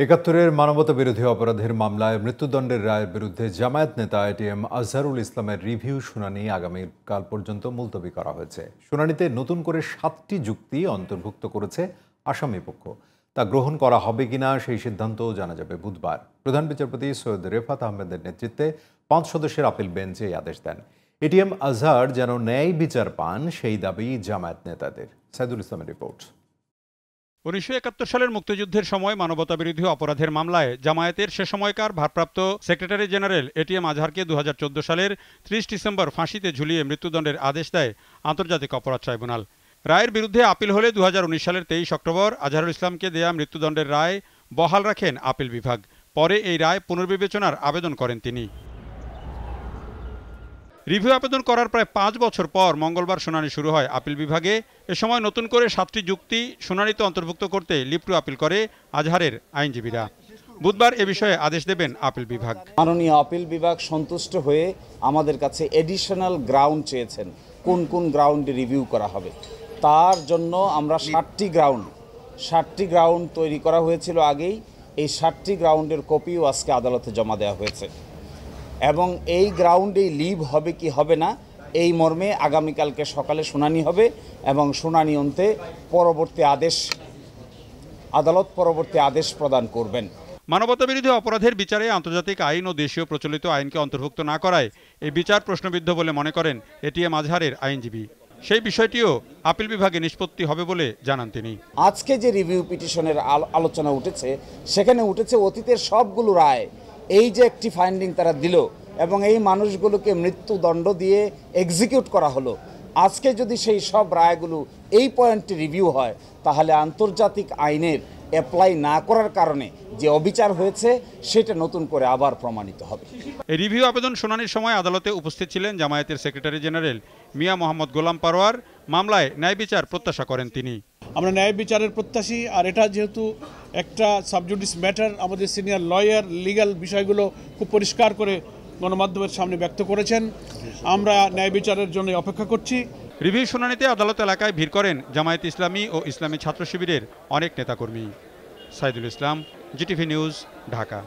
একাত্তরের মানবতা বিরোধী অপরাধের মামলায় মৃত্যুদণ্ডের রায়ের বিরুদ্ধে জামায়াত নেতা এটিএম আজহারুল ইসলামের রিভিউ শুনানি আগামীকাল পর্যন্ত মুলতবি করা হয়েছে। শুনানিতে নতুন করে 7টি যুক্তি অন্তর্ভুক্ত করেছে আসামি পক্ষ। তা গ্রহণ করা হবে কিনা সেই সিদ্ধান্তও জানা যাবে বুধবার। প্রধান বিচারপতি সৈয়দ রেফাত আহমেদের নেতৃত্বে 5 সদস্যের আপিল বেঞ্চ এই আদেশ দেন। এটিএম আজহার যেন ন্যায় বিচার পান সেই দাবি জামায়াত নেতাদের। সাইদুল ইসলামের রিপোর্ট। 1971 সালের মুক্তিযুদ্ধের সময় মানবতাবিরোধী অপরাধের মামলায় জামায়াতের সে সময়কার ভারপ্রাপ্ত সেক্রেটারি জেনারেল এটিএম আজহারকে 2014 সালের 30 ডিসেম্বর ফাঁসিতে ঝুলিয়ে মৃত্যুদণ্ডের আদেশ দেয় আন্তর্জাতিক অপরাধ ট্রাইব্যুনাল। রায়ের বিরুদ্ধে আপিল হলে 2019 সালের 23 অক্টোবর আজহারুল ইসলামকে দেয়া মৃত্যুদণ্ডের রায় বহাল রাখেন আপিল বিভাগ। পরে এই রায় পুনর্বিবেচনার আবেদন করেন তিনি। রিভিউ আবেদন করার প্রায় 5 বছর পর মঙ্গলবার শুনানি শুরু হয় আপিল বিভাগে। এ সময় নতুন করে 7টি যুক্তি শুনানিতে অন্তর্ভুক্ত করতে লিপ্টু আপিল করে আজহারের আইনজীবীরা। বুধবার এ বিষয়ে আদেশ দেবেন আপিল বিভাগ। মাননীয় আপিল বিভাগ সন্তুষ্ট হয়ে আমাদের কাছে এডিশনাল গ্রাউন্ড চেয়েছেন, কোন কোন গ্রাউন্ডে রিভিউ করা হবে। তার জন্য আমরা 7টি গ্রাউন্ড তৈরি করা হয়েছিল আগেই। এই 7টি গ্রাউন্ডের কপিও আজকে আদালতে জমা দেওয়া হয়েছে এবং এই গ্রাউন্ডেই লিভ হবে কি হবে না এই মর্মে আগামীকালকে সকালে শুনানি হবে এবং শুনানি অন্তে আদালত পরবর্তী আদেশ প্রদান করবেন। মানবতাবিরোধী অপরাধের বিচারে আন্তর্জাতিক আইন ও দেশীয় প্রচলিত আইনকে অন্তর্ভুক্ত না করায় এই বিচার প্রশ্নবিদ্ধ বলে মনে করেন এটিএম আজহারের আইনজীবী। সেই বিষয়টিও আপিল বিভাগে নিষ্পত্তি হবে বলে জানান তিনি। আজকে যে রিভিউ পিটিশনের আলোচনা উঠেছে, সেখানে উঠেছে অতীতের সবগুলো রায়। এই যে একটি ফাইন্ডিং তারা দিল এবং এই মানুষগুলোকে মৃত্যুদণ্ড দিয়ে এক্সিকিউট করা হলো, আজকে যদি সেই সব রায়গুলো এই পয়েন্টে রিভিউ হয়, তাহলে আন্তর্জাতিক আইনের অ্যাপ্লাই না করার কারণে যে অবিচার হয়েছে সেটা নতুন করে আবার প্রমাণিত হবে। এই রিভিউ আবেদন শুনানির সময় আদালতে উপস্থিত ছিলেন জামায়াতের সেক্রেটারি জেনারেল মিয়া মোহাম্মদ গোলাম পারোয়ার। মামলায় ন্যায় বিচার প্রত্যাশা করেন তিনি। আমরা ন্যায় বিচারের প্রত্যাশী, আর এটা যেহেতু একটা সাবজুডিস ম্যাটার, আমাদের সিনিয়র লয়ার লিগ্যাল বিষয়গুলো খুব পরিষ্কার করে গণমাধ্যমের সামনে ব্যক্ত করেছেন। আমরা ন্যায় বিচারের জন্য অপেক্ষা করছি। রিভিউ শুনানিতে আদালত এলাকায় ভিড় করেন জামায়াত ইসলামী ও ইসলামী ছাত্র শিবিরের অনেক নেতাকর্মী। Saidul Islam, GTV news, Dhaka.